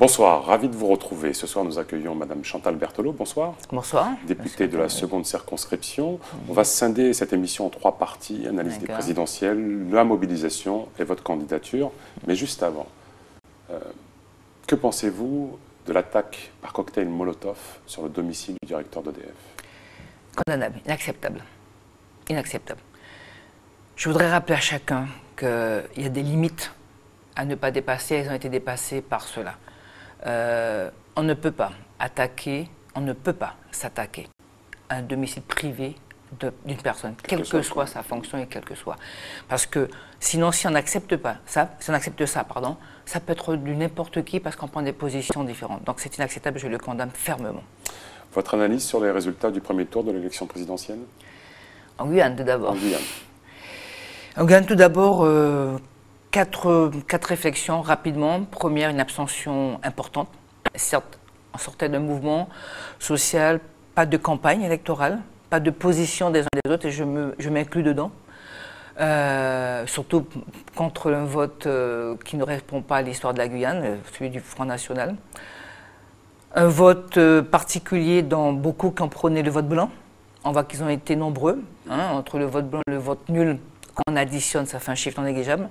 Bonsoir, ravi de vous retrouver. Ce soir, nous accueillons Madame Chantal Berthelot. Bonsoir. Bonsoir. Députée de la seconde circonscription. On va scinder cette émission en 3 parties. Analyse des présidentielles, la mobilisation et votre candidature. Mais juste avant, que pensez-vous de l'attaque par cocktail Molotov sur le domicile du directeur d'EDF? Condamnable, inacceptable. Inacceptable. Je voudrais rappeler à chacun qu'il y a des limites à ne pas dépasser. Elles ont été dépassées par cela. On ne peut pas attaquer, on ne peut pas s'attaquer à un domicile privé d'une personne, quelle que soit sa fonction et quelle que soit. Parce que sinon, si on n'accepte pas ça, ça peut être du n'importe qui parce qu'on prend des positions différentes. Donc c'est inacceptable, je le condamne fermement. Votre analyse sur les résultats du premier tour de l'élection présidentielle? En Guyane, tout d'abord. En Guyane. En Guyane, tout d'abord, quatre réflexions rapidement. Première, une abstention importante. Certes, on sortait d'un mouvement social, pas de campagne électorale, pas de position des uns des autres, et je m'inclus dedans. Surtout contre un vote qui ne répond pas à l'histoire de la Guyane, celui du Front National. Un vote particulier dans beaucoup qui ont prôné le vote blanc. On voit qu'ils ont été nombreux. Entre le vote blanc et le vote nul, quand on additionne, ça fait un chiffre non négligeable.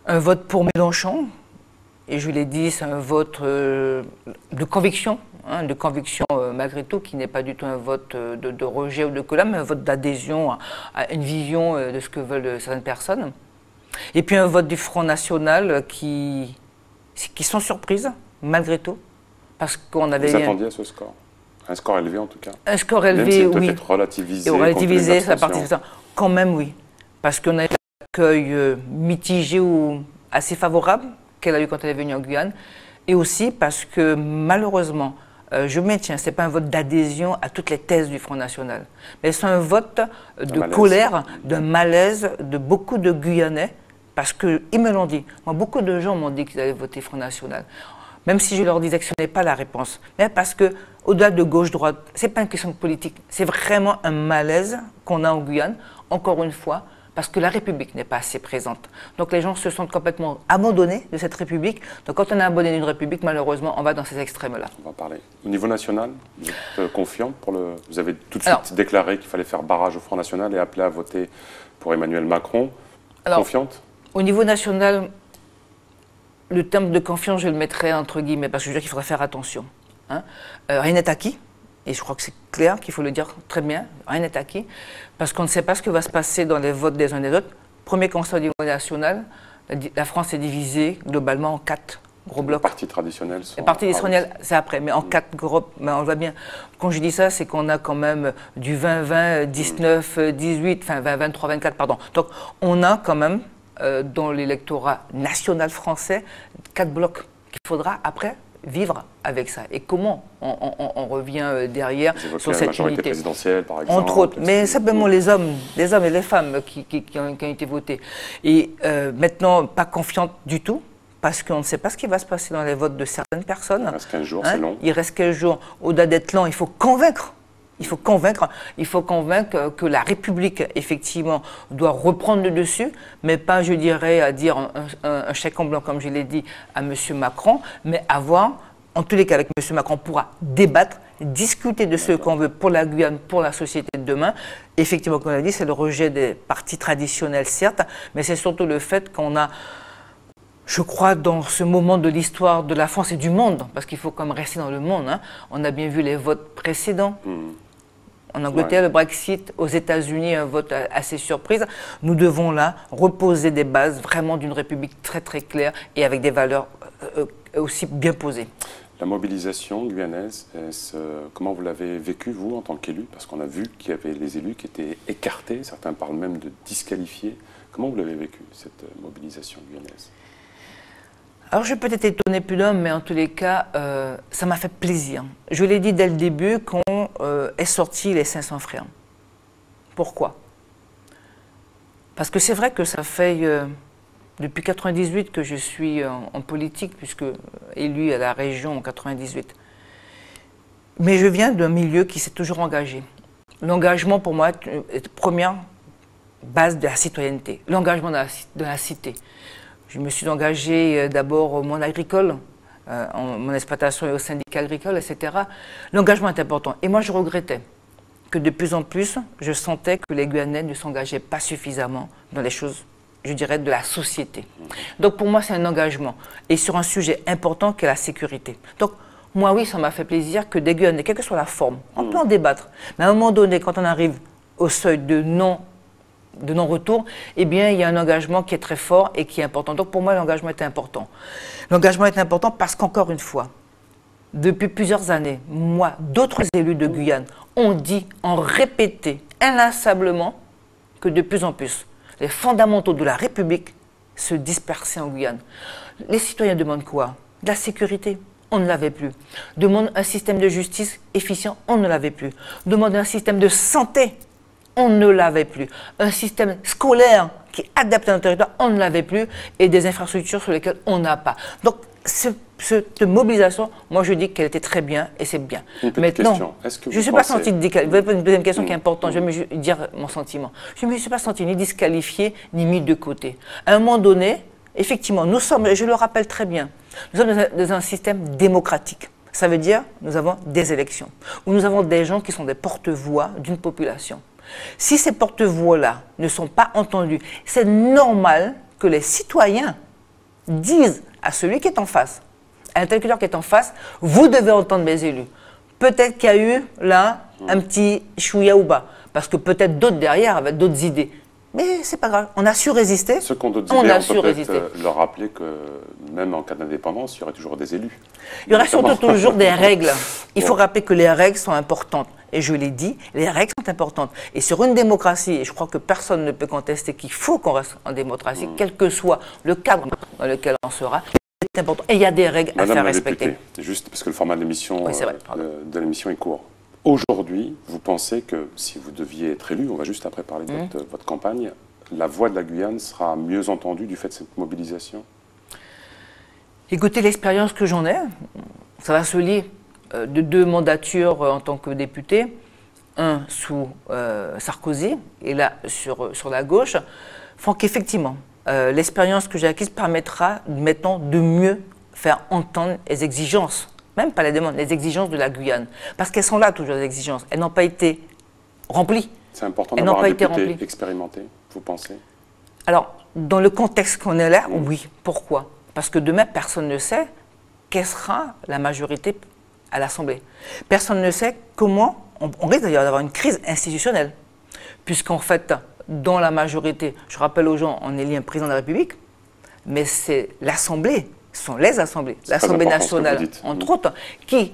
Un vote pour Mélenchon, et je l'ai dit, c'est un vote de conviction, malgré tout, qui n'est pas du tout un vote de rejet ou de colère, mais un vote d'adhésion à une vision de ce que veulent certaines personnes. Et puis un vote du Front National qui sont surprises, malgré tout, parce qu'on avait... Vous attendiez à ce score? Un score élevé en tout cas? Un score élevé, oui. Peut-être relativisé. Relativisé, ça participe. Quand même, oui. Parce qu'on a eu un accueil mitigé ou assez favorable qu'elle a eu quand elle est venue en Guyane. Et aussi parce que malheureusement, je maintiens, ce n'est pas un vote d'adhésion à toutes les thèses du Front National. Mais c'est un vote de colère, de malaise de beaucoup de Guyanais. Parce qu'ils me l'ont dit. Moi, beaucoup de gens m'ont dit qu'ils allaient voter Front National. Même si je leur disais que ce n'est pas la réponse. Mais parce qu'au-delà de gauche-droite, ce n'est pas une question de politique. C'est vraiment un malaise qu'on a en Guyane, encore une fois, parce que la République n'est pas assez présente. Donc les gens se sentent complètement abandonnés de cette République. Donc quand on est abandonné d'une République, malheureusement, on va dans ces extrêmes-là. On va parler. Au niveau national, vous êtes confiant pour le... Vous avez tout de suite déclaré qu'il fallait faire barrage au Front National et appelé à voter pour Emmanuel Macron. Confiante? Au niveau national, le terme de confiance, je le mettrai entre guillemets, parce que je veux dire qu'il faudrait faire attention. Rien n'est acquis, et je crois que c'est clair qu'il faut le dire très bien, rien n'est acquis, parce qu'on ne sait pas ce que va se passer dans les votes des uns des autres. Premier constat au niveau national, la France est divisée globalement en 4 gros blocs. Les partis traditionnels sont... Les partis traditionnels, c'est après, mais en 4 groupes, mais on le voit bien. Quand je dis ça, c'est qu'on a quand même du 20-20, 19-18, enfin 23-24, pardon. Donc on a quand même... dans l'électorat national français, 4 blocs qu'il faudra après vivre avec ça. Et comment on revient derrière sur cette majorité présidentielle, par exemple. Entre autres, mais simplement les hommes et les femmes qui ont été votés. Et maintenant, pas confiante du tout, parce qu'on ne sait pas ce qui va se passer dans les votes de certaines personnes. Il reste 15 jours, c'est long. Il reste 15 jours. Au-delà d'être lent, il faut convaincre. Il faut convaincre que la République, effectivement, doit reprendre le dessus, mais pas, je dirais, à dire un chèque en blanc, comme je l'ai dit, à M. Macron, mais avoir, en tous les cas, avec M. Macron, on pourra débattre, discuter de ce qu'on veut pour la Guyane, pour la société de demain. Effectivement, comme on l'a dit, c'est le rejet des partis traditionnels, certes, mais c'est surtout le fait qu'on a... Je crois, dans ce moment de l'histoire de la France et du monde, parce qu'il faut quand même rester dans le monde, on a bien vu les votes précédents. En Angleterre, le Brexit, aux États-Unis, un vote assez surprise. Nous devons là reposer des bases vraiment d'une République très très claire et avec des valeurs aussi bien posées. La mobilisation guyanaise, comment vous l'avez vécue, vous, en tant qu'élu? Parce qu'on a vu qu'il y avait les élus qui étaient écartés, certains parlent même de disqualifiés. Comment vous l'avez vécue, cette mobilisation guyanaise? Alors je peux être étonné plus d'un, mais en tous les cas, ça m'a fait plaisir. Je l'ai dit dès le début qu'on est sorti les 500 frères. Pourquoi? Parce que c'est vrai que ça fait depuis 98 que je suis en politique, puisque élu à la région en 98. Mais je viens d'un milieu qui s'est toujours engagé. L'engagement pour moi est la première base de la citoyenneté, l'engagement de la cité. Je me suis engagée d'abord au monde agricole, mon exploitation et au syndicat agricole, etc. L'engagement est important. Et moi, je regrettais que de plus en plus, je sentais que les Guyanais ne s'engageaient pas suffisamment dans les choses, je dirais, de la société. Donc pour moi, c'est un engagement. Et sur un sujet important qu'est la sécurité. Donc moi, oui, ça m'a fait plaisir que des Guyanais, quelle que soit la forme, on peut en débattre. Mais à un moment donné, quand on arrive au seuil de non-retour, eh bien, il y a un engagement qui est très fort et qui est important. Donc pour moi, l'engagement est important. L'engagement est important parce qu'encore une fois, depuis plusieurs années, moi, d'autres élus de Guyane ont dit, ont répété inlassablement que de plus en plus, les fondamentaux de la République se dispersaient en Guyane. Les citoyens demandent quoi? De la sécurité. On ne l'avait plus. Demandent un système de justice efficient. On ne l'avait plus. Demandent un système de santé. On ne l'avait plus. Un système scolaire qui est adapté à notre territoire. On ne l'avait plus. Et des infrastructures sur lesquelles on n'a pas. Donc, cette mobilisation, moi je dis qu'elle était très bien et c'est bien. Une petite question. Je ne suis pas sentie disqualifiée. Une deuxième question qui est importante, je vais me dire mon sentiment. Je ne me suis pas sentie ni disqualifiée ni mise de côté. À un moment donné, effectivement, nous sommes, je le rappelle très bien, nous sommes dans un système démocratique. Ça veut dire nous avons des élections où nous avons des gens qui sont des porte-voix d'une population. Si ces porte-voix-là ne sont pas entendus, c'est normal que les citoyens disent à celui qui est en face, à l'interlocuteur qui est en face, vous devez entendre mes élus. Peut-être qu'il y a eu là un petit chouïa ou bas, parce que peut-être d'autres derrière avaient d'autres idées. Mais c'est pas grave, on a su résister. Ceux qui ont d'autres idées, on peut peut-être leur rappeler que même en cas d'indépendance, il y aurait toujours des élus. Il y aura surtout toujours des règles. Il faut rappeler que les règles sont importantes. Et je l'ai dit, les règles sont importantes. Et sur une démocratie, et je crois que personne ne peut contester qu'il faut qu'on reste en démocratie, quel que soit le cadre dans lequel on sera, c'est important. Et il y a des règles à faire respecter. Madame la députée, juste parce que le format de l'émission est court. Aujourd'hui, vous pensez que si vous deviez être élu, on va juste après parler de votre campagne, la voix de la Guyane sera mieux entendue du fait de cette mobilisation? Écoutez, l'expérience que j'en ai, ça va se lier de 2 mandatures en tant que député, un sous Sarkozy et là sur la gauche, font qu'effectivement, l'expérience que j'ai acquise permettra maintenant de mieux faire entendre les exigences, même pas les demandes, les exigences de la Guyane. Parce qu'elles sont là toujours, les exigences. Elles n'ont pas été remplies. C'est important d'avoir un député expérimenté, vous pensez? Alors, dans le contexte qu'on est là, oui. Pourquoi? Parce que demain, personne ne sait quelle sera la majorité à l'Assemblée. Personne ne sait comment, on risque d'ailleurs d'avoir une crise institutionnelle, puisqu'en fait, dans la majorité, je rappelle aux gens, on élit un président de la République, mais c'est l'Assemblée, ce sont les assemblées, l'Assemblée nationale, entre autres, qui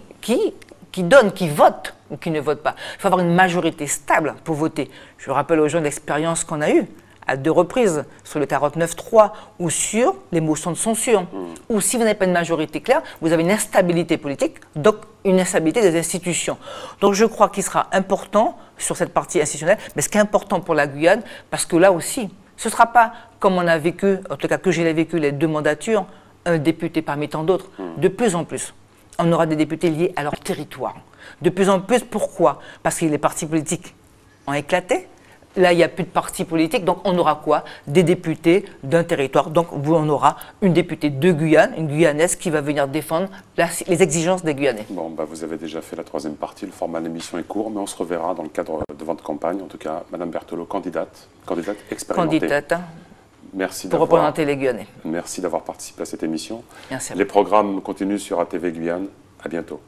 donne, qui vote ou qui ne vote pas. Il faut avoir une majorité stable pour voter. Je rappelle aux gens l'expérience qu'on a eue à 2 reprises, sur le 49.3 ou sur les motions de censure. Ou si vous n'avez pas une majorité claire, vous avez une instabilité politique, donc une instabilité des institutions. Donc je crois qu'il sera important sur cette partie institutionnelle, mais ce qui est important pour la Guyane, parce que là aussi, ce ne sera pas comme on a vécu, en tout cas que j'ai vécu les 2 mandatures, un député parmi tant d'autres. De plus en plus, on aura des députés liés à leur territoire. De plus en plus, pourquoi? Parce que les partis politiques ont éclaté. Là, il n'y a plus de partis politiques, donc on aura quoi? Des députés d'un territoire. Donc, on aura une députée de Guyane, une Guyanaise qui va venir défendre les exigences des Guyanais. Bon, vous avez déjà fait la 3e partie, le format de l'émission est court, mais on se reverra dans le cadre de votre campagne. En tout cas, Madame Berthelot, candidate expérimentée. Candidate, merci pour représenter les Guyanais. Merci d'avoir participé à cette émission. Merci. Les programmes continuent sur ATV Guyane. À bientôt.